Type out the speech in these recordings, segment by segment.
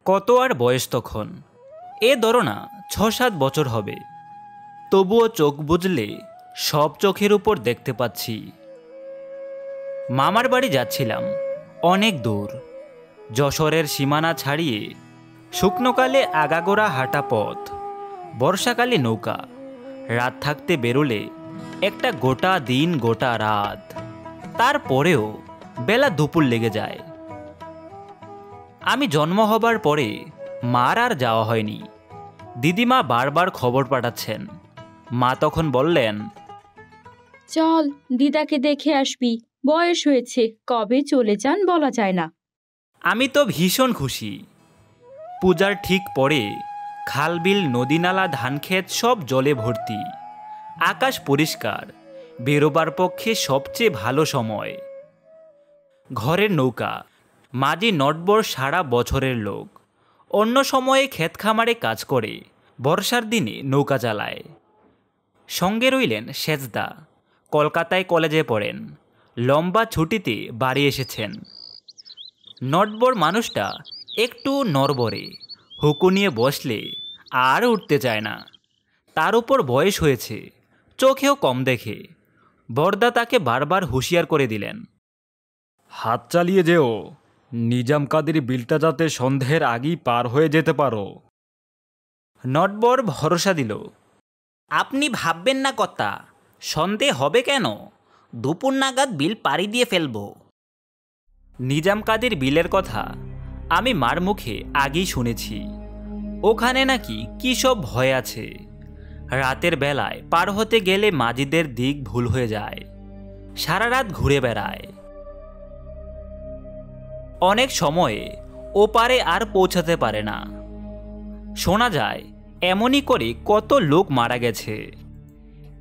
কত আর বয়স তখন, এ ধরো না ৬-৭ বছর হবে। তবুও চোখ বুজলে সব চোখের উপর দেখতে পাচ্ছি। মামার বাড়ি যাচ্ছিলাম, অনেক দূর, যশোরের সীমানা ছাড়িয়ে। শুকনোকালে আগাগোড়া হাঁটা পথ, বর্ষাকালে নৌকা, রাত থাকতে বেরোলে একটা গোটা দিন গোটা রাত, তারপরেও বেলা দুপুর লেগে যায়। আমি জন্ম হবার পরে মার আর যাওয়া হয়নি। দিদিমা বারবার খবর পাঠাচ্ছেন। মা তখন বললেন, চল দিদাকে দেখে আসবি, বয়স হয়েছে, কবে চলে যান বলা যায় না। আমি তো ভীষণ খুশি। পূজার ঠিক পরে খালবিল, নদীনালা, ধানক্ষেত সব জলে ভর্তি। আকাশ পরিষ্কার, বেরোবার পক্ষে সবচেয়ে ভালো সময়। ঘরের নৌকা, মাঝি নটবর সারা বছরের লোক, অন্য সময়ে ক্ষেত খামারে কাজ করে, বর্ষার দিনে নৌকা চালায়। সঙ্গে রইলেন সেজদা, কলকাতায় কলেজে পড়েন, লম্বা ছুটিতে বাড়ি এসেছেন। নটবর মানুষটা একটু নড়বড়ে, হুকু নিয়ে বসলে আর উঠতে চায় না। তার উপর বয়স হয়েছে, চোখেও কম দেখে। বরদা তাকে বারবার হুঁশিয়ার করে দিলেন, হাত চালিয়ে যেও, নিজাম কাদের বিলটা যাতে সন্ধ্যের আগেই পার হয়ে যেতে পারো। নটবর ভরসা দিল, আপনি ভাববেন না কর্তা, সন্দেহ হবে কেন, দুপুর নাগাদ বিল পাড়ি দিয়ে ফেলব। নিজাম কাদের বিলের কথা আমি মার মুখে আগেই শুনেছি। ওখানে নাকি কী সব ভয় আছে। রাতের বেলায় পার হতে গেলে মাঝিদের দিক ভুল হয়ে যায়, সারা রাত ঘুরে বেড়ায়। অনেক সময়ে ওপারে আর পৌঁছাতে পারে না। শোনা যায় এমনই করে কত লোক মারা গেছে।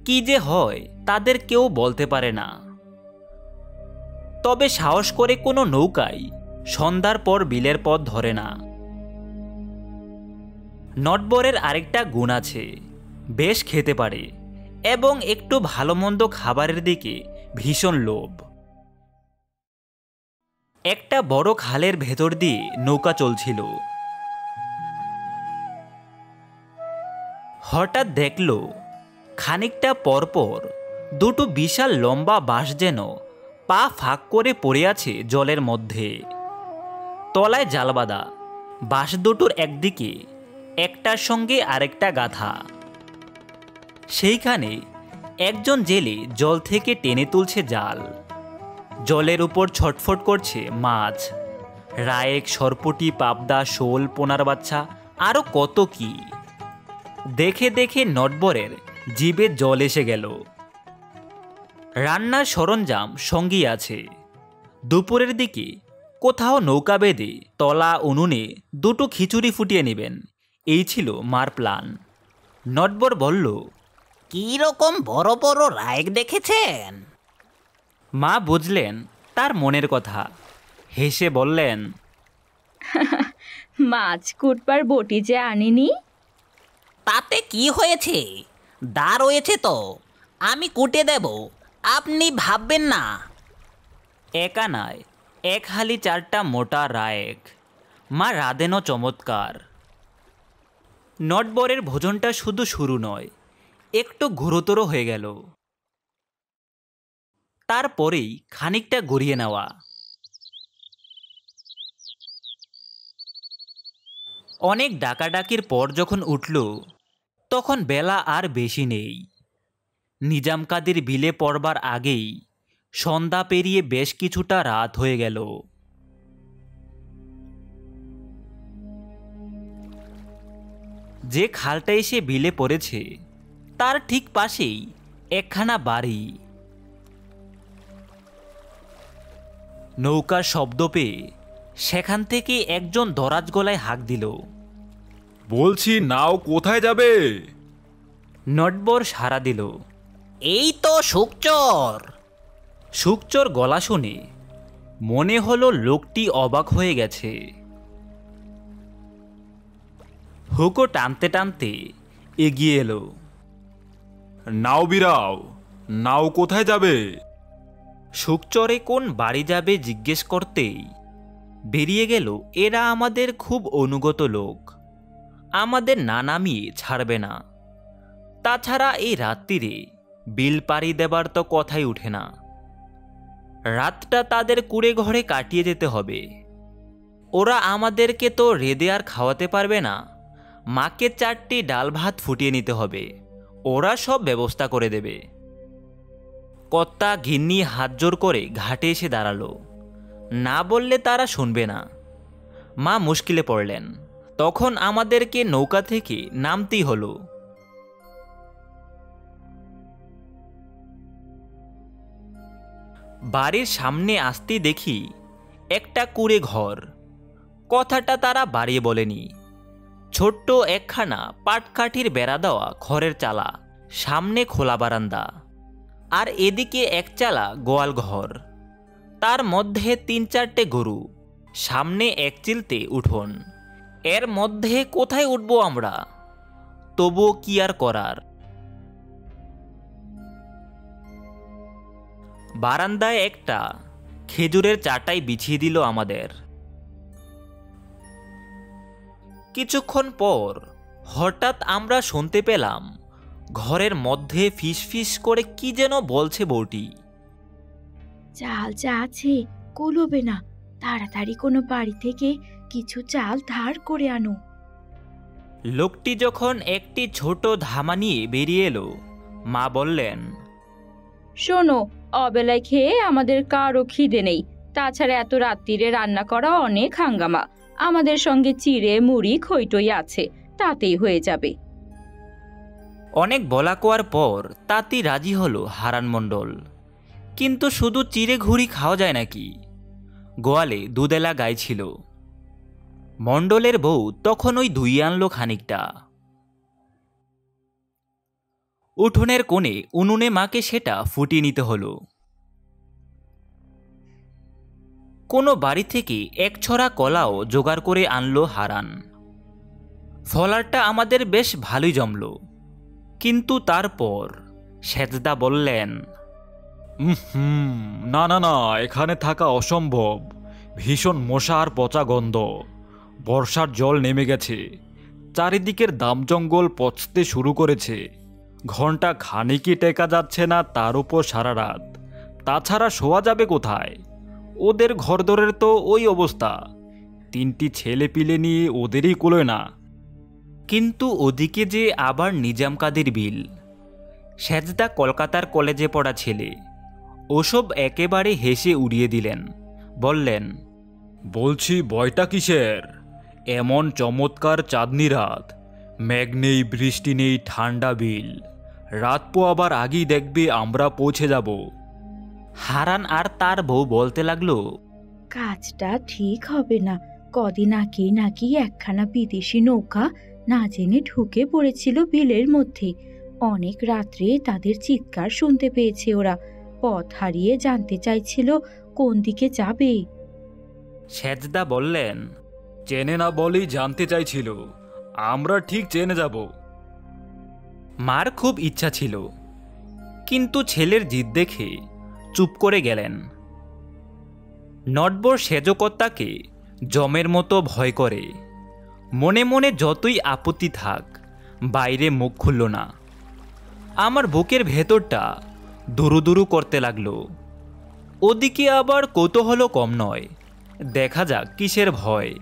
কি যে হয় তাদের কেউ বলতে পারে না। তবে সাহস করে কোনো নৌকাই সন্ধ্যার পর বিলের পথ ধরে না। নটবরের আরেকটা গুণ আছে, বেশ খেতে পারে এবং একটু ভালো মন্দ খাবারের দিকে ভীষণ লোভ। একটা বড় খালের ভেতর দিয়ে নৌকা চলছিল। হঠাৎ দেখল খানিকটা পরপর দুটো বিশাল লম্বা বাঁশ যেন পা ফাঁক করে পড়ে আছে জলের মধ্যে। তলায় জাল বাঁধা, বাঁশ দুটোর একদিকে একটার সঙ্গে আরেকটা গাঁথা। সেইখানে একজন জেলে জল থেকে টেনে তুলছে জাল। জলের উপর ছটফট করছে মাছ, রায়েক, সরপুঁটি, পাবদা, শোল, পোনার বাচ্চা, আরও কত কি। দেখে দেখে নটবরের জিভে জল এসে গেল। রান্নার সরঞ্জাম সঙ্গী আছে। দুপুরের দিকে কোথাও নৌকা বেঁধে তলা উনুনে দুটো খিচুড়ি ফুটিয়ে নেবেন, এই ছিল মার প্ল্যান। নটবর বলল, কী রকম বড় বড় রায়েক দেখেছেন? মা বুঝলেন তার মনের কথা, হেসে বললেন, মাছ কুটবার বটি যে আনিনি। তাতে কি হয়েছে, দা রয়েছে তো, আমি কুটে দেব, আপনি ভাববেন না। একা নয়, এক হালি 4টা মোটা রায়েক। মা রাঁধেনও চমৎকার। নটবরের ভোজনটা শুধু শুরু নয়, একটু গুরুতর হয়ে গেল। তারপরেই খানিকটা গড়িয়ে নেওয়া। অনেক ডাকাডাকির পর যখন উঠল, তখন বেলা আর বেশি নেই। নিজাম কাদের বিলে পড়বার আগেই সন্ধ্যা পেরিয়ে বেশ কিছুটা রাত হয়ে গেল। যে খালটা এসে বিলে পড়েছে তার ঠিক পাশেই একখানা বাড়ি। নৌকার শব্দ পেয়ে সেখান থেকে একজন দরাজ গলায় হাঁক দিল, বলছি নাও কোথায় যাবে? নটবর সাড়া দিল, এই তো শুকচর। শুকচোর গলা শুনে মনে হলো লোকটি অবাক হয়ে গেছে। হুকো টানতে টানতে এগিয়ে এলো। নাও বিরাও, নাও কোথায় যাবে? শুকচরে কোন বাড়ি যাবে জিজ্ঞেস করতেই বেরিয়ে গেল এরা আমাদের খুব অনুগত লোক, আমাদের না নামিয়ে ছাড়বে না। তাছাড়া এই রাত্রিরে বিল পাড়ি দেবার তো কথাই উঠে না। রাতটা তাদের কুড়ে ঘরে কাটিয়ে যেতে হবে। ওরা আমাদেরকে তো রেঁধে আর খাওয়াতে পারবে না, মাকে 4টি ডাল ভাত ফুটিয়ে নিতে হবে, ওরা সব ব্যবস্থা করে দেবে। কর্তা ঘিন্নি হাত জোর করে ঘাটে এসে দাঁড়ালো, না বললে তারা শুনবে না। মা মুশকিলে পড়লেন, তখন আমাদেরকে নৌকা থেকে নামতেই হলো। বাড়ির সামনে আসতেই দেখি একটা কুঁড়ে ঘর। কথাটা তারা বাড়িয়ে বলেনি। ছোট্ট একখানা পাটকাঠির বেড়া দেওয়া ঘরের চালা, সামনে খোলা বারান্দা, আর এদিকে এক চালা গোয়াল ঘর, তার মধ্যে 3-4টে গরু, সামনে এক চিলতে উঠোন। এর মধ্যে কোথায় উঠবো আমরা? তবুও কি আর করার। বারান্দায় একটা খেজুরের চাটাই বিছিয়ে দিল আমাদের। কিছুক্ষণ পর হঠাৎ আমরা শুনতে পেলাম ঘরের মধ্যে ফিস ফিস করে কি যেন বলছে বউটি। চাল যা আছে কুলোবে না, তাড়াতাড়ি কোনো বাড়ি থেকে কিছু চাল ধার করে আনো। লোকটি যখন একটি ছোট ধামা নিয়ে বেরিয়ে এলো, মা বললেন, শোনো, অবেলায় খেয়ে আমাদের কারো খিদে নেই, তাছাড়া এত রাত্রিরে রান্না করা অনেক হাঙ্গামা। আমাদের সঙ্গে চিড়ে মুড়ি খইটই আছে, তাতেই হয়ে যাবে। অনেক বলা কোয়ার পর তাতেই রাজি হলো হারান মণ্ডল। কিন্তু শুধু চিড়ে ঘুড়ি খাওয়া যায় নাকি? গোয়ালে দুধেলা গাই ছিল। মণ্ডলের বউ তখন ওই ধুইয়ে আনলো খানিকটা। উঠোনের কোণে উনুনে মাকে সেটা ফুটিয়ে নিতে হলো। কোনো বাড়ি থেকে এক ছড়া কলাও জোগাড় করে আনলো হারান। ফলারটা আমাদের বেশ ভালোই জমল। কিন্তু তারপর সেজদা বললেন, না না না, এখানে থাকা অসম্ভব। ভীষণ মশা আর পচা গন্ধ। বর্ষার জল নেমে গেছে, চারিদিকের দাম জঙ্গল পচতে শুরু করেছে। ঘন্টা খানিকই টেকা যাচ্ছে না, তার উপর সারা রাত। তাছাড়া শোয়া যাবে কোথায়? ওদের ঘরদরের তো ওই অবস্থা। 3টি ছেলে পিলে নিয়ে ওদেরই কুলোয় না। কিন্তু ওদিকে যে আবার নিজাম কাদের বিল। সেজদা কলকাতার কলেজে পড়া ছেলে, ওসব একেবারে হেসে উড়িয়ে দিলেন। বললেন, বলছি বয়টা কিসের? এমন চমৎকার চাঁদনি রাত, মেঘ নেই, বৃষ্টি নেই, ঠান্ডা বিল। রাত পোয়াবার আগেই দেখবে আমরা পৌঁছে যাব। হারান আর তার বউ বলতে লাগলো, কাজটা ঠিক হবে না। কদিন আগেই নাকি একখানা বিদেশি নৌকা না জেনে ঢুকে পড়েছিল বিলের মধ্যে। অনেক রাত্রে তাদের চিৎকার শুনতে পেয়েছে ওরা। পথ হারিয়ে জানতে চাইছিল কোন দিকে যাবে। সেজদা বললেন, চেনে না বলেই জানতে চাইছিল, আমরা ঠিক চেনে যাব। মার খুব ইচ্ছা ছিল, কিন্তু ছেলের জিদ দেখে চুপ করে গেলেন। নটবর সেজকর্তাকে জমের মতো ভয় করে। মনে মনে যতই আপত্তি থাক, বাইরে মুখ খুলল না। আমার বুকের ভেতরটা দুরু দুরু করতে লাগলো। ওদিকে আবার কৌতূহল কম নয়, দেখা যাক কিসের ভয়।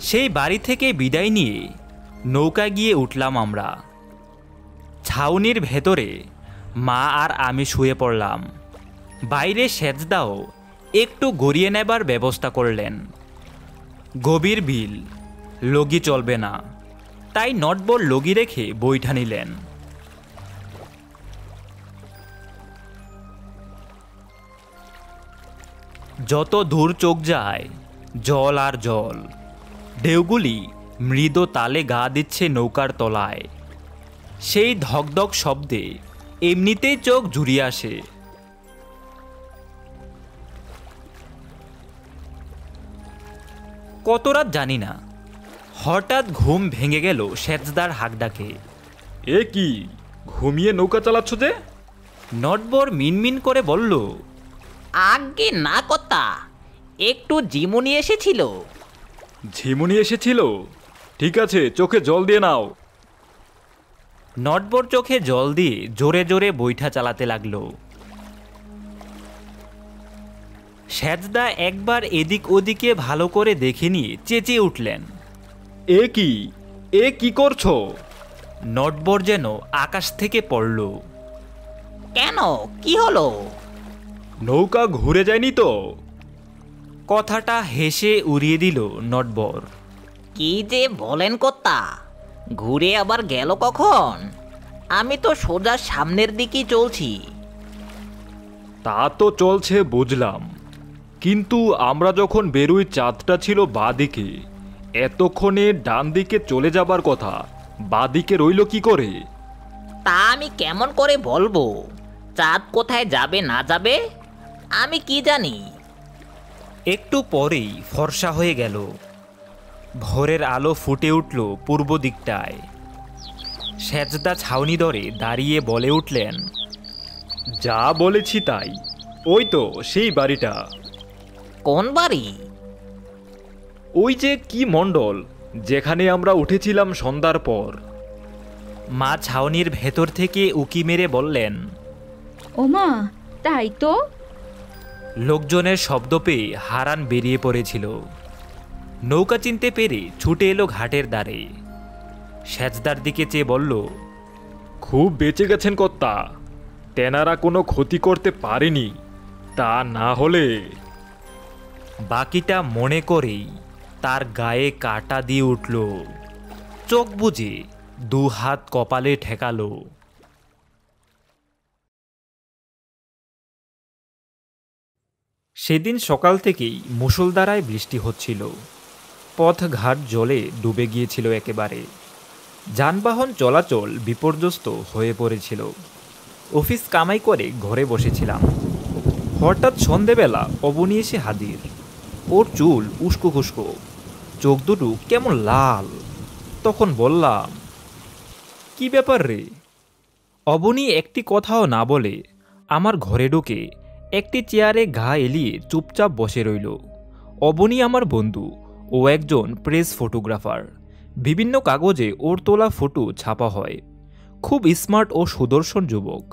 সেই বাড়ি থেকে বিদায় নিয়ে নৌকায় গিয়ে উঠলাম আমরা। ছাউনির ভেতরে মা আর আমি শুয়ে পড়লাম। বাইরে সেজদাও একটু গড়িয়ে নেবার ব্যবস্থা করলেন। গভীর বিল, লগি চলবে না, তাই নটবর লগি রেখে বৈঠা নিলেন। যত দূর চোখ যায় জল আর জল। ঢেউগুলি মৃদু তালে গা দিচ্ছে নৌকার তলায়। সেই ধকধক শব্দে এমনিতেই চোখ জুড়িয়ে আসে। কত রাত জানি না, হঠাৎ ঘুম ভেঙে গেল সেজদার হাক ডাকে। এ কি, ঘুমিয়ে নৌকা চালাচ্ছ যে? নটবর মিনমিন করে বলল, আগে না কর্তা, একটু জিমুনি এসেছিল। ঝিমুনি এসেছিল? ঠিক আছে, চোখে জল দিয়ে নাও। নটবর চোখে জল দিয়ে জোরে জোরে বৈঠা চালাতে লাগলো। সেজদা একবার এদিক ওদিকে ভালো করে দেখে নিয়ে চেঁচিয়ে উঠলেন, এ কি করছো? নটবর যেন আকাশ থেকে পড়ল। কেন, কি হলো? নৌকা ঘুরে যায়নি তো? কথাটা হেসে উড়িয়ে দিল নটবর। কি যে বলেন কর্তা, ঘুরে আবার গেল কখন? আমি তো সোজা সামনের দিকেই চলছি। তা তো চলছে বুঝলাম, কিন্তু আমরা যখন বেরোই চাঁদটা ছিল বাঁদিকে। এতক্ষণে ডান দিকে চলে যাবার কথা, বাঁদিকে রইল কি করে? তা আমি কেমন করে বলবো চাঁদ কোথায় যাবে না যাবে? আমি কি জানি। একটু পরেই ফর্সা হয়ে গেল। ভোরের আলো ফুটে উঠল পূর্ব দিকটায়। সেজদা ছাউনি ধরে দাঁড়িয়ে বলে উঠলেন, যা বলেছি তাই, ওই তো সেই বাড়িটা। কোন বাড়ি? ওই যে কি মণ্ডল, যেখানে আমরা উঠেছিলাম সন্ধ্যার পর। মা ছাউনির ভেতর থেকে উকি মেরে বললেন। ওমা, তাই তো। লোকজনের শব্দ পেয়ে হারান বেরিয়ে পড়েছিল। নৌকা চিনতে পেরে ছুটে এলো ঘাটের দ্বারে। সেজদার দিকে চেয়ে বলল, খুব বেঁচে গেছেন কর্তা, তেনারা কোনো ক্ষতি করতে পারেনি। তা না হলে। বাকিটা মনে করেই তার গায়ে কাটা দিয়ে উঠল। চোখ বুজে দু হাত কপালে ঠেকালো। সেদিন সকাল থেকেই মুষলধারায় বৃষ্টি হচ্ছিল। পথঘাট জলে ডুবে গিয়েছিল একেবারে। যানবাহন চলাচল বিপর্যস্ত হয়ে পড়েছিল। অফিস কামাই করে ঘরে বসেছিলাম। হঠাৎ সন্ধেবেলা অবনী এসে হাজির। ওর চুল উস্কো খুস্কো, চোখ দুটো কেমন লাল। তখন বললাম, কি ব্যাপার রে? অবনী একটি কথাও না বলে আমার ঘরে ঢুকে একটি চেয়ারে ঘা এলিয়ে চুপচাপ বসে রইল। অবনী আমার বন্ধু, ও একজন প্রেস ফটোগ্রাফার। বিভিন্ন কাগজে ওর তোলা ফটো ছাপা হয়। খুব স্মার্ট ও সুদর্শন যুবক।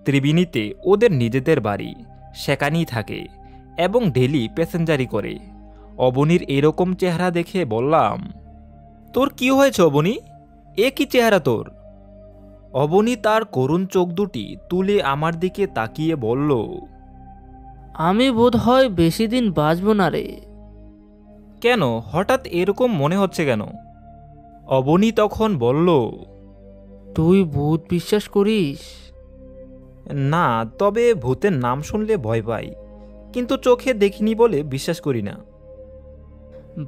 ত্রিবেণীতে ওদের নিজেদের বাড়ি, সেখানেই থাকে এবং ডেলি প্যাসেঞ্জারি করে। অবনীর এরকম চেহারা দেখে বললাম, তোর কি হয়েছে অবনী? এ কি চেহারা তোর? অবনী তার করুণ চোখ দুটি তুলে আমার দিকে তাকিয়ে বলল, আমি বোধ হয় বেশি দিন বাঁচব না রে। কেন, হঠাৎ এরকম মনে হচ্ছে কেন? অবনী তখন বলল, তুই ভূত বিশ্বাস করিস? না, তবে ভূতের নাম শুনলে ভয় পাই, কিন্তু চোখে দেখিনি বলে বিশ্বাস করি না।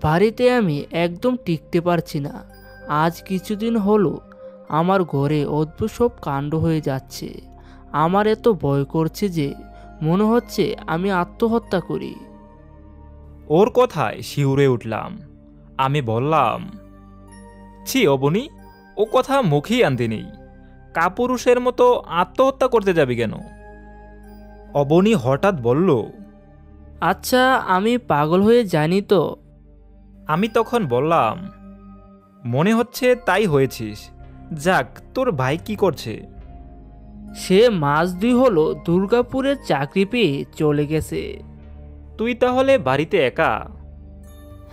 বাড়িতে আমি একদম টিকতে পারছি না। আজ কিছুদিন হলো আমার ঘরে অদ্ভুত সব কাণ্ড হয়ে যাচ্ছে। আমার এত ভয় করছে যে মনে হচ্ছে আমি আত্মহত্যা করি। ওর কথায় শিউরে উঠলাম। আমি বললাম, ছি অবনী, ও কথা মুখেই আনতে নেই। কাপুরুষের মতো আত্মহত্যা করতে যাবি কেন? অবনী হঠাৎ বলল, আচ্ছা, আমি পাগল হয়ে জানি তো? আমি তখন বললাম, মনে হচ্ছে তাই হয়েছিস। যাক, তোর ভাই কি করছে? সে মাস 2 হলো দুর্গাপুরের চাকরি পেয়ে চলে গেছে। তুই তাহলে বাড়িতে একা?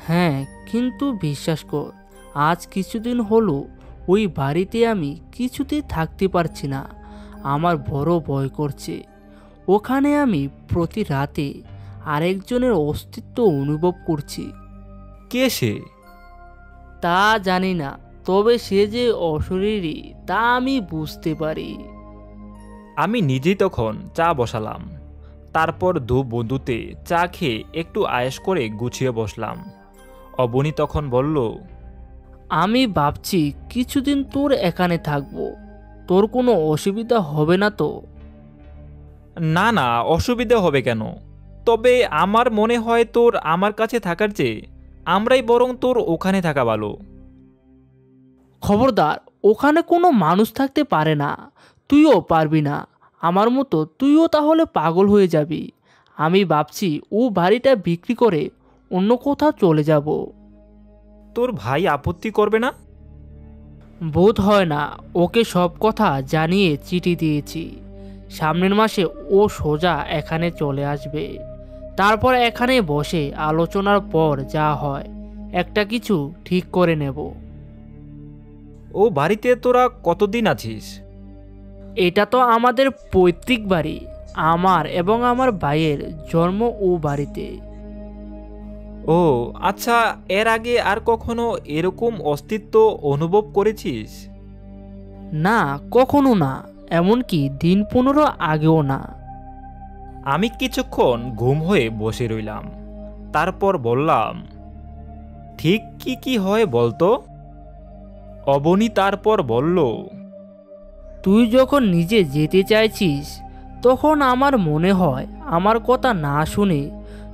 হ্যাঁ, কিন্তু বিশ্বাস কর, আজ কিছুদিন হলো ওই বাড়িতে আমি কিছুতেই থাকতে পারছি না। আমার বড় ভয় করছে। ওখানে আমি প্রতি রাতে আরেকজনের অস্তিত্ব অনুভব করছি। কে সে? তা জানি না, তবে সে যে অশরীরী তা আমি বুঝতে পারি। আমি নিজেই তখন চা বসালাম। তারপর দু বন্ধুতে চা খেয়ে একটু আয়েশ করে গুছিয়ে বসলাম। অবনী তখন বলল, আমি ভাবছি কিছুদিন তোর এখানে থাকবো। তোর কোনো অসুবিধা হবে না তো? না না, অসুবিধা হবে কেন? তবে আমার মনে হয় তোর আমার কাছে থাকার চেয়ে আমরাই বরং তোর ওখানে থাকা ভালো। খবরদার, ওখানে কোনো মানুষ থাকতে পারে না। তুইও পারবি না। আমার মতো তুইও তাহলে পাগল হয়ে যাবি। আমি ভাবছি ও বাড়িটা বিক্রি করে অন্য কোথাও চলে যাব। তোর ভাই আপত্তি করবে না? বোধ হয় না। ওকে সব কথা জানিয়ে চিঠি দিয়েছি। সামনের মাসে ও সোজা এখানে চলে আসবে। তারপর এখানে বসে আলোচনার পর যা হয় একটা কিছু ঠিক করে নেব। ও বাড়িতে তোরা কতদিন আছিস? এটা তো আমাদের পৈতৃক বাড়ি। আমার এবং আমার ভাইয়ের জন্ম ও বাড়িতে। ও আচ্ছা, এর আগে আর কখনো এরকম অস্তিত্ব অনুভব করেছিস? না, কখনো না। এমনকি দিন 15 আগেও না। আমি কিছুক্ষণ ঘুম হয়ে বসে রইলাম। তারপর বললাম, ঠিক কি কি হয় বলতো? অবনী তারপর বলল, তুই যখন নিজে যেতে চাইছিস তখন আমার মনে হয় আমার কথা না শুনে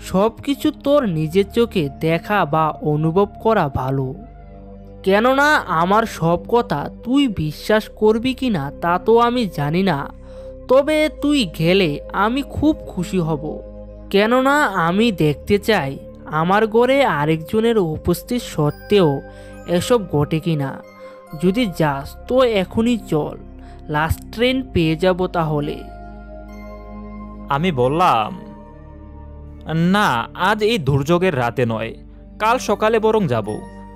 সব কিছু তোর নিজের চোখে দেখা বা অনুভব করা ভালো। কেননা আমার সব কথা তুই বিশ্বাস করবি কি না তা তো আমি জানি না। তবে তুই গেলে আমি খুব খুশি হব। কেননা আমি দেখতে চাই আমার ঘরে আরেকজনের উপস্থিত সত্ত্বেও এসব ঘটে কিনা। যদি যাস তো এখনই চল, লাস্ট ট্রেন পেয়ে যাব তাহলে। আমি বললাম, না, আজ এই দুর্যোগের রাতে নয়, কাল সকালে বরং যাব।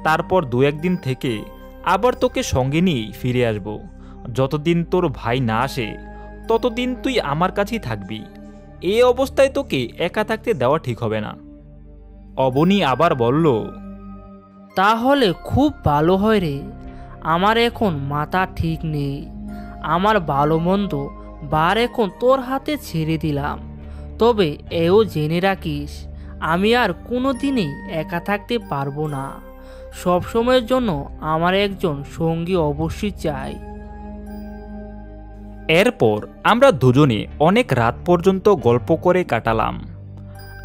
তারপর 2-1 দিন থেকে আবার তোকে সঙ্গে নিয়ে ফিরে আসব। যতদিন তোর ভাই না আসে ততদিন তুই আমার কাছেই থাকবি। এই অবস্থায় তোকে একা থাকতে দেওয়া ঠিক হবে না। অবনী আবার বলল, তাহলে খুব ভালো হয় রে। আমার এখন মাথা ঠিক নেই। আমার ভালো মন্দ বার এখন তোর হাতে ছেড়ে দিলাম। তবে এও জেনে রাখিস, আমি আর কোনো দিনই একা থাকতে পারবো না। সব সময়ের জন্য আমার একজন সঙ্গী অবশ্যই চাই। এরপর আমরা দুজনে অনেক রাত পর্যন্ত গল্প করে কাটালাম।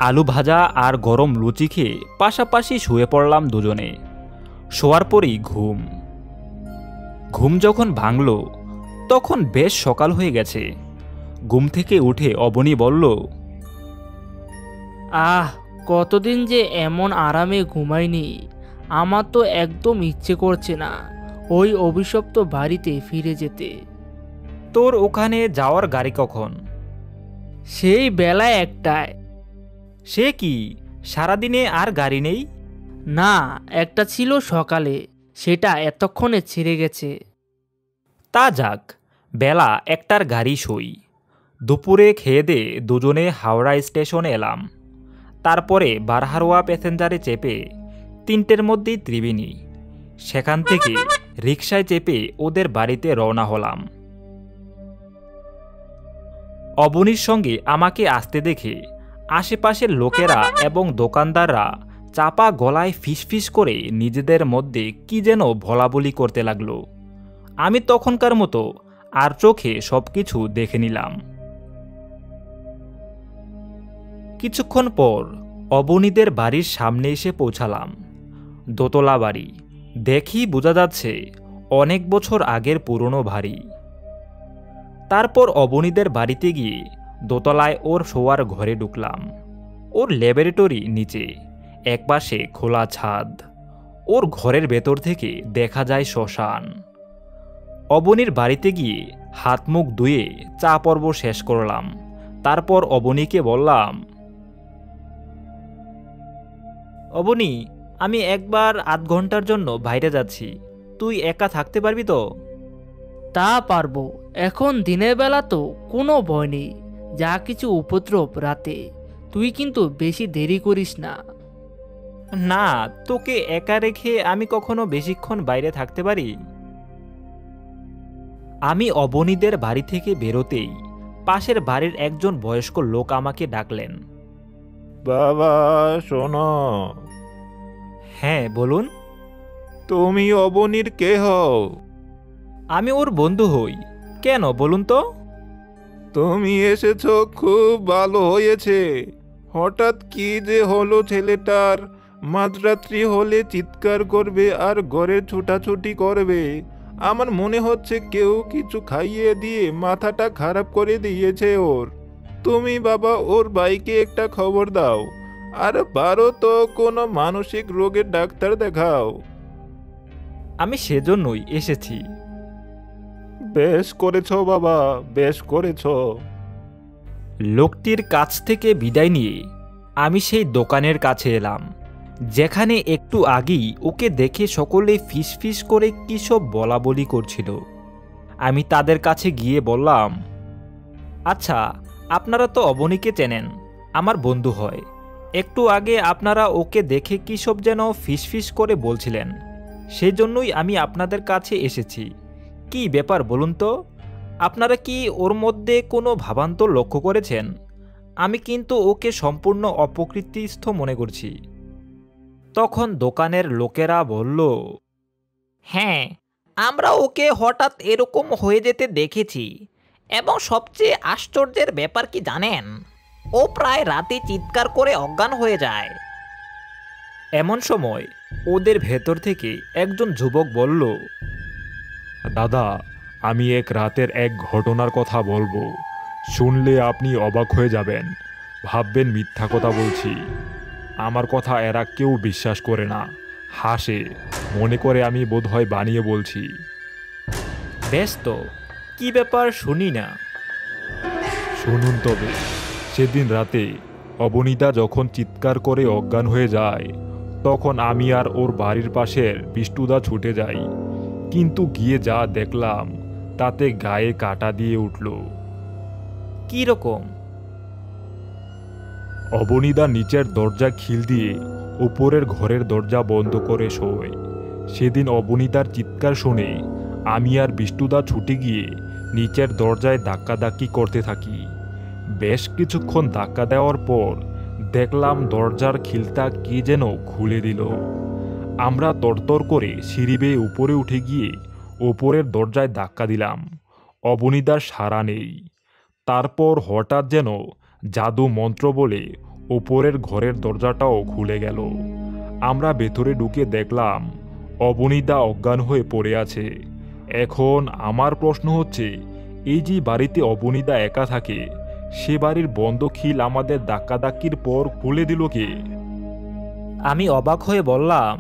আলু ভাজা আর গরম লুচি খেয়ে পাশাপাশি শুয়ে পড়লাম দুজনে। শোয়ার পরই ঘুম যখন ভাঙল তখন বেশ সকাল হয়ে গেছে। ঘুম থেকে উঠে অবনী বলল, আহ, কতদিন যে এমন আরামে ঘুমাইনি। আমার তো একদম ইচ্ছে করছে না ওই অভিশপ্ত বাড়িতে ফিরে যেতে। তোর ওখানে যাওয়ার গাড়ি কখন? সেই বেলা 1টায়। সে কি, সারাদিনে আর গাড়ি নেই? না, একটা ছিল সকালে, সেটা এতক্ষণে ছেড়ে গেছে। তা যাক, বেলা 1টার গাড়ি সই। দুপুরে খেয়ে দে দুজনে হাওড়া স্টেশনে এলাম। তারপরে বারহারোয়া প্যাসেঞ্জারে চেপে 3টের মধ্যেই ত্রিবেণী। সেখান থেকে রিকশায় চেপে ওদের বাড়িতে রওনা হলাম। অবনীর সঙ্গে আমাকে আসতে দেখে আশেপাশের লোকেরা এবং দোকানদাররা চাপা গলায় ফিসফিস করে নিজেদের মধ্যে কি যেন বলাবলি করতে লাগলো। আমি তখনকার মতো আর চোখে সবকিছু দেখে নিলাম। কিছুক্ষণ পর অবনীদের বাড়ির সামনে এসে পৌঁছালাম। দোতলা বাড়ি, দেখি বোঝা যাচ্ছে অনেক বছর আগের পুরনো বাড়ি। তারপর অবনীদের বাড়িতে গিয়ে দোতলায় ওর শোয়ার ঘরে ঢুকলাম। ওর ল্যাবরেটরি নিচে, একপাশে খোলা ছাদ। ওর ঘরের ভেতর থেকে দেখা যায় শ্মশান। অবনীর বাড়িতে গিয়ে হাত মুখ ধুয়ে চা পর্ব শেষ করলাম। তারপর অবনীকে বললাম, অবনী, আমি একবার আধ ঘন্টার জন্য বাইরে যাচ্ছি, তুই একা থাকতে পারবি তো? তা পারবো। এখন দিনের বেলা তো কোনো ভয় নেই, যা কিছু উপদ্রব রাতে। তুই কিন্তু বেশি দেরি করিস না। না, তোকে একা রেখে আমি কখনো বেশিক্ষণ বাইরে থাকতে পারি? আমি অবনীদের বাড়ি থেকে বেরোতেই পাশের বাড়ির একজন বয়স্ক লোক আমাকে ডাকলেন। বাবা শোনো। হ্যাঁ, বলুন। তুমি অবনীর কে হও? আমি ওর বন্ধু হই। কেন বলুন তো? তুমি এসেছ, খুব ভালো হয়েছে। হঠাৎ কি যে হলো ছেলেটার? মাঝরাত্রি হলে চিৎকার করবে আর ঘরে ছুটাছুটি করবে। আমার মনে হচ্ছে কেউ কিছু খাইয়ে দিয়ে মাথাটা খারাপ করে দিয়েছে ওর। তুমি বাবা ওর ভাইকে একটা খবর দাও, আর পারো তো কোনো মানসিক রোগের ডাক্তার দেখাও। আমি সেজন্যই এসেছি। বেশ করেছো বাবা, বেশ করেছো। লোকটির কাছ থেকে বিদায় নিয়ে আমি সেই দোকানের কাছে এলাম, যেখানে একটু আগেই ওকে দেখে সকলে ফিস ফিস করে কী সব বলাবলি করছিল। আমি তাদের কাছে গিয়ে বললাম, আচ্ছা, আপনারা তো অবনীকে চেনেন, আমার বন্ধু হয়। একটু আগে আপনারা ওকে দেখে কী সব যেন ফিস ফিস করে বলছিলেন, সেই জন্যই আমি আপনাদের কাছে এসেছি। কি ব্যাপার বলুন তো? আপনারা কি ওর মধ্যে কোনো ভাবান্তর লক্ষ্য করেছেন? আমি কিন্তু ওকে সম্পূর্ণ অপ্রকৃতিস্থ মনে করছি। তখন দোকানের লোকেরা বলল, হ্যাঁ, আমরা ওকে হঠাৎ এরকম হয়ে যেতে দেখেছি। এবং সবচেয়ে আশ্চর্যের ব্যাপার কি জানেন? ও প্রায় রাতে চিৎকার করে অজ্ঞান হয়ে যায়। এমন সময় ওদের ভেতর থেকে একজন যুবক বলল, দাদা, আমি এক রাতের এক ঘটনার কথা বলবো, শুনলে আপনি অবাক হয়ে যাবেন, ভাববেন মিথ্যা কথা বলছি। আমার কথা এরা কেউ বিশ্বাস করে না, হাসে, মনে করে আমি বোধহয় বানিয়ে বলছি। বেশ তো, কি ব্যাপার শুনি না। শুনুন তবে। সেদিন রাতে অবনীতা যখন চিৎকার করে অজ্ঞান হয়ে যায়, তখন আমি আর ওর বাড়ির পাশের বিষ্টুদা ছুটে যাই। কিন্তু গিয়ে যা দেখলাম তাতে গায়ে কাটা দিয়ে উঠল। কি রকম? অবনীদা নিচের দরজা খিল দিয়ে উপরের ঘরের দরজা বন্ধ করে শোয়। সেদিন অবনীতার চিৎকার শুনে আমি আর বিষ্টুদা ছুটে গিয়ে নিচের দরজায় ধাক্কাধাক্কি করতে থাকি। বেশ কিছুক্ষণ ধাক্কা দেওয়ার পর দেখলাম দরজার খিলটা কে যেন খুলে দিল। আমরা তরতর করে সিঁড়ি বেয়ে উপরে উঠে গিয়ে ওপরের দরজায় ধাক্কা দিলাম। অবনীতার সাড়া নেই। তারপর হঠাৎ যেন জাদু মন্ত্র বলে ওপরের ঘরের দরজাটাও খুলে গেল। আমরা ভেতরে ঢুকে দেখলাম অবনীতা অজ্ঞান হয়ে পড়ে আছে। এখন আমার প্রশ্ন হচ্ছে, এই যে বাড়িতে অবনীতা একা থাকে, সে বাড়ির বন্ধ খিল আমাদের ধাক্কাধাক্কির পর খুলে দিল কে? আমি অবাক হয়ে বললাম,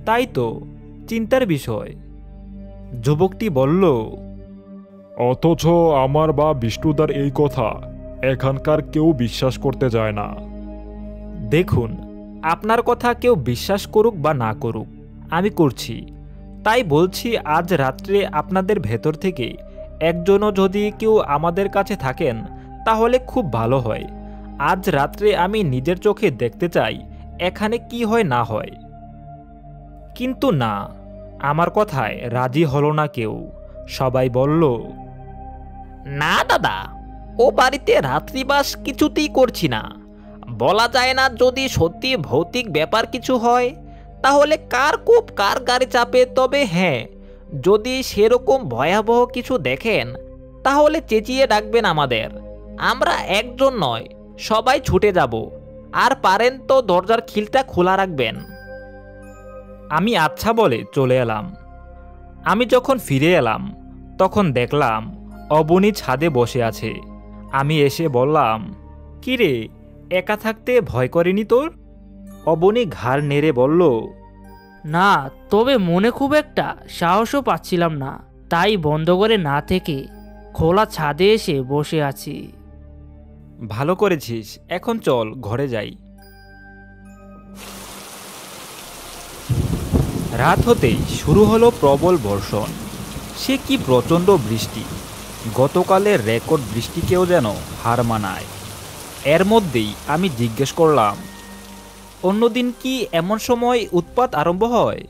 তাই তো চিন্তার বিষয়। যুবকটি বলল, অথচ আমার বা বিষ্ণুদার এই কথা এখানকার কেউ বিশ্বাস করতে যায় না। দেখুন, আপনার কথা কেউ বিশ্বাস করুক বা না করুক, আমি করছি। তাই বলছি, আজ রাত্রে আপনাদের ভেতর থেকে একজনও যদি কেউ আমাদের কাছে থাকেন তাহলে খুব ভালো হয়। আজ রাত্রে আমি নিজের চোখে দেখতে চাই এখানে কি হয় না হয়। কিন্তু না, আমার কথায় রাজি হলো না কেউ। সবাই বলল, না দাদা, ও বাড়িতে রাত্রিবাস কিছুতেই করছি না। বলা যায় না, যদি সত্যি ভৌতিক ব্যাপার কিছু হয় তাহলে কার কোপ কার গাড়ি চাপে। তবে হ্যাঁ, যদি সেরকম ভয়াবহ কিছু দেখেন তাহলে চেঁচিয়ে ডাকবেন আমাদের। আমরা একজন নয়, সবাই ছুটে যাব। আর পারেন তো দরজার খিলটা খোলা রাখবেন। আমি আচ্ছা বলে চলে এলাম। আমি যখন ফিরে এলাম তখন দেখলাম অবনী ছাদে বসে আছে। আমি এসে বললাম, কিরে, একা থাকতে ভয় করেনি তোর? অবনী ঘাড় নেড়ে বলল, না, তবে মনে খুব একটা সাহসও পাচ্ছিলাম না, তাই বন্ধ করে না থেকে খোলা ছাদে এসে বসে আছি। ভালো করেছিস, এখন চল ঘরে যাই। রাত হতেই শুরু হলো প্রবল বর্ষণ। সে কি প্রচণ্ড বৃষ্টি! গতকালের রেকর্ড বৃষ্টিকেও যেন হার মানায়। এর মধ্যেই আমি জিজ্ঞেস করলাম, অন্যদিন কি এমন সময় উৎপাত আরম্ভ হয়?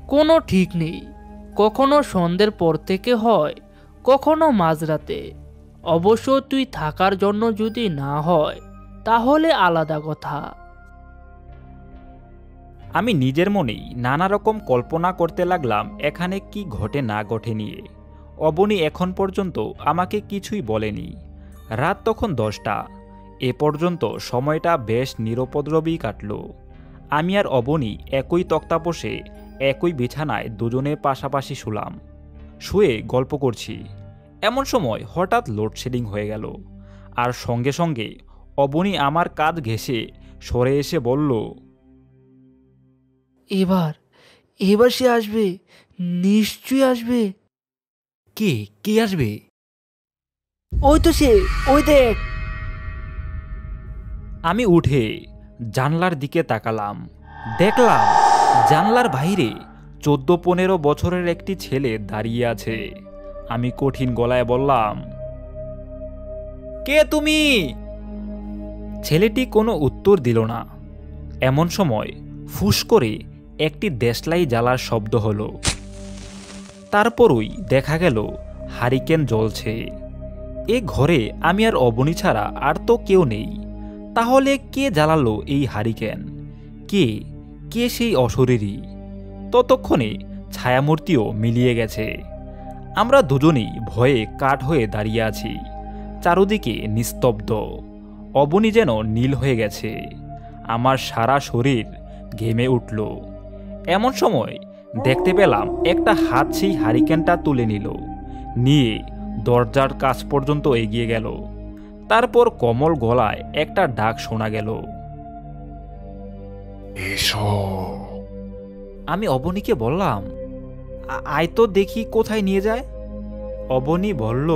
কোনো ঠিক নেই, কখনো সন্ধ্যের পর থেকে হয়, কখনো মাঝরাতে। অবশ্য তুই থাকার জন্য যদি না হয় তাহলে আলাদা কথা। আমি নিজের মনেই নানা রকম কল্পনা করতে লাগলাম এখানে কি ঘটে না ঘটে নিয়ে। অবনী এখন পর্যন্ত আমাকে কিছুই বলেনি। রাত তখন 10টা। এ পর্যন্ত সময়টা বেশ নিরুপদ্রবী কাটল। আমি আর অবনী একই তক্তাপোষে একই বিছানায় দুজনে পাশাপাশি শুলাম। শুয়ে গল্প করছি। এমন সময় হঠাৎ লোডশেডিং হয়ে গেল, আর সঙ্গে সঙ্গে অবনী আমার কাঁধ ঘেঁষে সরে এসে বলল, এবার এবার সে আসবে, নিশ্চয়ই আসবে। কে কে আসবে? ওই তো সে, ওই দেখ। আমি উঠে জানলার দিকে তাকালাম। দেখলাম জানলার বাইরে 14-15 বছরের একটি ছেলে দাঁড়িয়ে আছে। আমি কঠিন গলায় বললাম, কে তুমি? ছেলেটি কোনো উত্তর দিল না। এমন সময় ফুস করে একটি দেশলাই জ্বালার শব্দ হলো। তারপরই দেখা গেল হারিকেন জ্বলছে। এ ঘরে আমি আর অবনী ছাড়া আর তো কেউ নেই। তাহলে কে জ্বালালো এই হারিকেন? কে কে সেই অশরীরী? ততক্ষণে ছায়ামূর্তিও মিলিয়ে গেছে। আমরা দুজনেই ভয়ে কাঠ হয়ে দাঁড়িয়ে আছি। চারদিকে নিস্তব্ধ। অবনী যেন নীল হয়ে গেছে। আমার সারা শরীর ঘেমে উঠল। এমন সময় দেখতে পেলাম একটা হাত সেই হারিকেনটা তুলে নিয়ে দরজার কাছ পর্যন্ত এগিয়ে গেল। তারপর কোমল গলায় একটা ডাক শোনা গেল, এসো। আমি অবনীকে বললাম, আয় তো দেখি কোথায় নিয়ে যায়। অবনী বলল,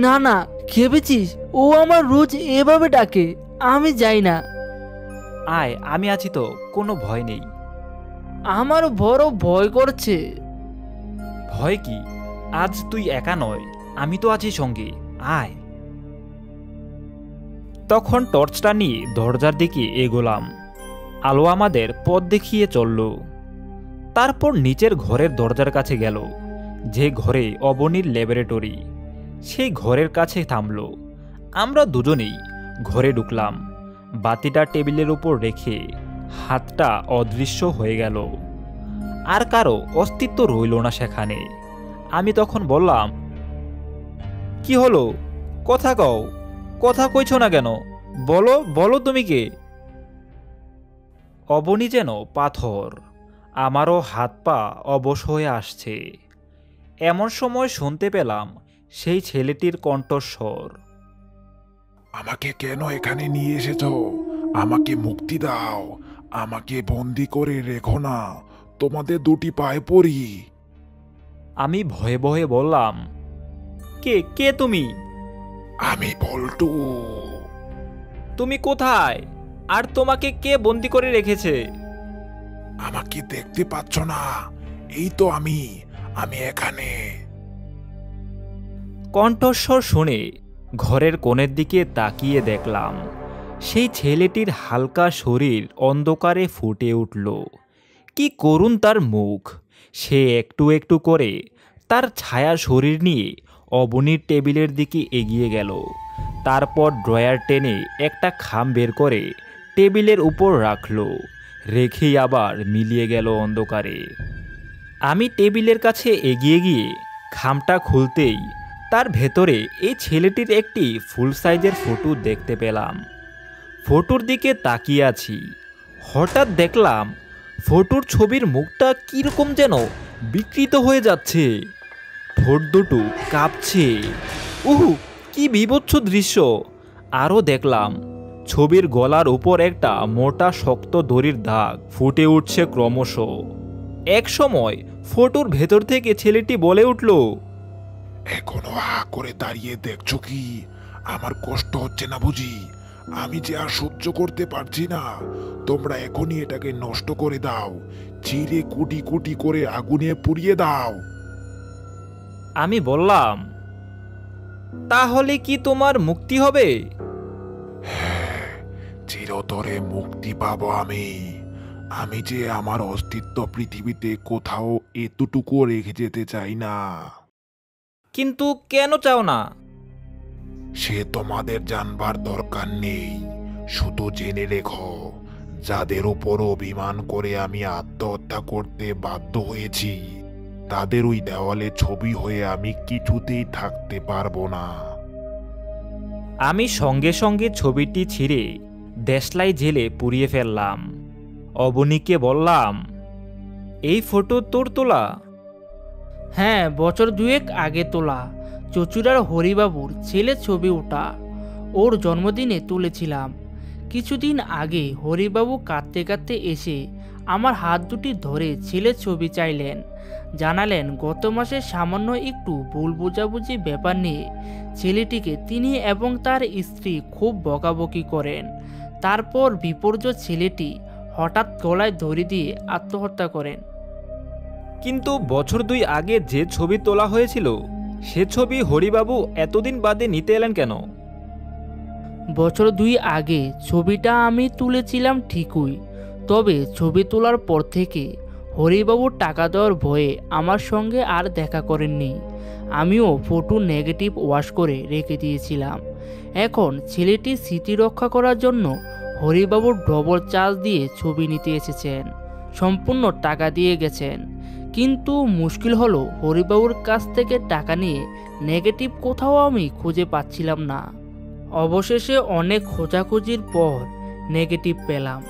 না না, ভেবেছিস ও আমার রোজ এভাবে ডাকে? আমি যাই না। আয়, আমি আছি তো, কোনো ভয় নেই। আমার বড় ভয় করছে। ভয় কি? আজ তুই একা নয়, আমি তো আছি সঙ্গে, আয়। তখন টর্চটা নিয়ে দরজার দিকে এগোলাম। আলো আমাদের পথ দেখিয়ে চলল। তারপর নিচের ঘরের দরজার কাছে গেল, যে ঘরে অবনীর ল্যাবরেটরি। সেই ঘরের কাছে থামল। আমরা দুজনেই ঘরে ঢুকলাম। বাতিটা টেবিলের উপর রেখে হাতটা অদৃশ্য হয়ে গেল। আর কারো অস্তিত্ব রইল না সেখানে। আমি তখন বললাম, কি হলো? কথা কও, কথা কইছ না কেন? বলো বলো, তুমি কে? অবনী যেন পাথর। আমারও হাত পা অবশ হয়ে আসছে। এমন সময় শুনতে পেলাম সেই ছেলেটির কণ্ঠস্বর, আমাকে কেন এখানে নিয়ে এসেছ? আমাকে মুক্তি দাও, আমাকে বন্দি করে রেখো না, তোমাদের দুটি পায়ে পড়ি। আমি ভয়ে ভয়ে বললাম, কে কে তুমি? আমি বল্টু। তুমি কোথায়? আর তোমাকে কে বন্দি করে রেখেছে? আমাকে দেখতে পাচ্ছ না? এই তো আমি এখানে। কণ্ঠস্বর শুনে ঘরের কোণের দিকে তাকিয়ে দেখলাম সেই ছেলেটির হালকা শরীর অন্ধকারে ফুটে উঠল। কি করুণ তার মুখ! সে একটু একটু করে তার ছায়া শরীর নিয়ে অবনীর টেবিলের দিকে এগিয়ে গেল। তারপর ড্রয়ার টেনে একটা খাম বের করে টেবিলের উপর রাখল, রেখেই আবার মিলিয়ে গেল অন্ধকারে। আমি টেবিলের কাছে এগিয়ে গিয়ে খামটা খুলতেই তার ভেতরে এই ছেলেটির একটি ফুল সাইজের ফটো দেখতে পেলাম। ফটোর দিকে তাকিয়ে আছি। হঠাৎ দেখলাম ফটোর ছবির মুখটা কীরকম যেন বিকৃত হয়ে যাচ্ছে। ঠোঁট দুটো কাঁপছে। উহু, কি বীভৎস দৃশ্য! আরও দেখলাম ছবির গলার উপর একটা মোটা শক্ত দড়ির দাগ ফুটে উঠছে ক্রমশ। এক সময় ফটোর ভেতর থেকে ছেলেটি বলে উঠল, এখনো হা করে দাঁড়িয়ে দেখছো কি? আমার কষ্ট হচ্ছে না বুঝি? আমি যে আর সহ্য করতে পারছি না। তোমরা এখনই এটাকে নষ্ট করে দাও, চিরে কুটি কুটি করে আগুনে পুড়িয়ে দাও। আমি বললাম, তাহলে কি তোমার মুক্তি হবে? হ্যাঁ, চিরতরে মুক্তি পাবো আমি। আমি যে আমার অস্তিত্ব পৃথিবীতে কোথাও এতটুকুও রেখে যেতে চাই না। কিন্তু কেন চাও না? সে তোমাদের জানবার দরকার নেই। শুধু জেনে রেখো, যাদের উপর অভিমান করে আমি আত্মহত্যা করতে বাধ্য হয়েছি, তাদের ওই দেওয়ালে ছবি হয়ে আমি কিছুতেই থাকতে পারবো না। আমি সঙ্গে সঙ্গে ছবিটি ছিঁড়ে দেশলাই জেলে পুড়িয়ে ফেললাম। অবনীকে বললাম, এই ফটো তোর তোলা? হ্যাঁ, বছর দুয়েক আগে তোলা চচুড়ার হরিবাবুর ছেলে ছবি ওটা। ওর জন্মদিনে তুলেছিলাম। কিছুদিন আগে হরিবাবু কাঁদতে কাঁদতে এসে আমার হাত দুটি ধরে ছেলের ছবি চাইলেন। জানালেন গত মাসে সামান্য একটু ভুল বোঝাবুঝি ব্যাপার নিয়ে ছেলেটিকে তিনি এবং তার স্ত্রী খুব বকাবকি করেন। তারপর বিপর্যয় ছেলেটি হঠাৎ গলায় দড়ি দিয়ে আত্মহত্যা করেন। কিন্তু বছর 2 আগে যে ছবি তোলা হয়েছিল সে ছবি হরিবাবু এতদিন বাদে নিতে এলেন কেন? বছর 2 আগে ছবিটা আমি তুলেছিলাম ঠিকই, তবে ছবি তোলার পর থেকে হরিবাবু টাকা দেওয়ার ভয়ে আমার সঙ্গে আর দেখা করেননি। আমিও ফটো নেগেটিভ ওয়াশ করে রেখে দিয়েছিলাম। এখন ছেলেটির স্মৃতি রক্ষা করার জন্য হরিবাবু ডবল চার্জ দিয়ে ছবি নিতে এসেছেন, সম্পূর্ণ টাকা দিয়ে গেছেন। কিন্তু মুশকিল হলো হরিবাবুর কাছ থেকে টাকা নিয়ে নেগেটিভ কোথাও আমি খুঁজে পাচ্ছিলাম না। অবশেষে অনেক খোঁজাখুঁজির পর নেগেটিভ পেলাম,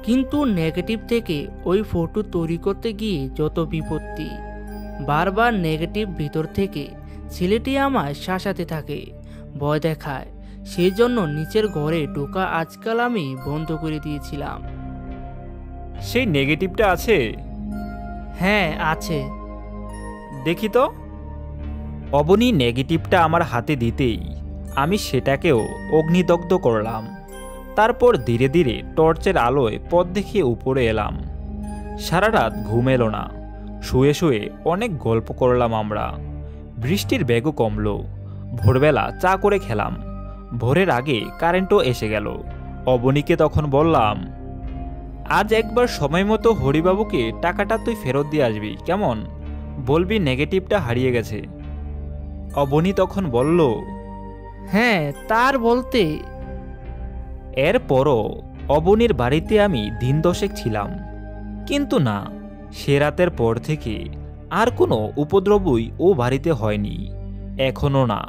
কিন্তু নেগেটিভ থেকে ওই ফটো তৈরি করতে গিয়ে যত বিপত্তি। বারবার নেগেটিভ ভিতর থেকে ছেলেটি আমায় শাসাতে থাকে, ভয় দেখায়। সেই জন্য নিচের ঘরে ঢোকা আজকাল আমি বন্ধ করে দিয়েছিলাম। সেই নেগেটিভটা আছে? হ্যাঁ আছে। দেখি তো। অবনী নেগেটিভটা আমার হাতে দিতেই আমি সেটাকেও অগ্নিদগ্ধ করলাম। তারপর ধীরে ধীরে টর্চের আলোয় পথ দেখিয়ে উপরে এলাম। সারা রাত ঘুম এলো না। শুয়ে শুয়ে অনেক গল্প করলাম আমরা। বৃষ্টির বেগও কমলো। ভোরবেলা চা করে খেলাম। ভোরের আগে কারেন্টও এসে গেল। অবনীকে তখন বললাম, আজ একবার সময় মতো হরিবাবুকে টাকাটা তুই ফেরত দিয়ে আসবি, কেমন? বলবি নেগেটিভটা হারিয়ে গেছে। অবনী তখন বলল, হ্যাঁ, তার বলতে। এরপরও অবনীর বাড়িতে আমি দিন 10 ছিলাম, কিন্তু না, সে রাতের পর থেকে আর কোনো উপদ্রবই ও বাড়িতে হয়নি, এখনো না।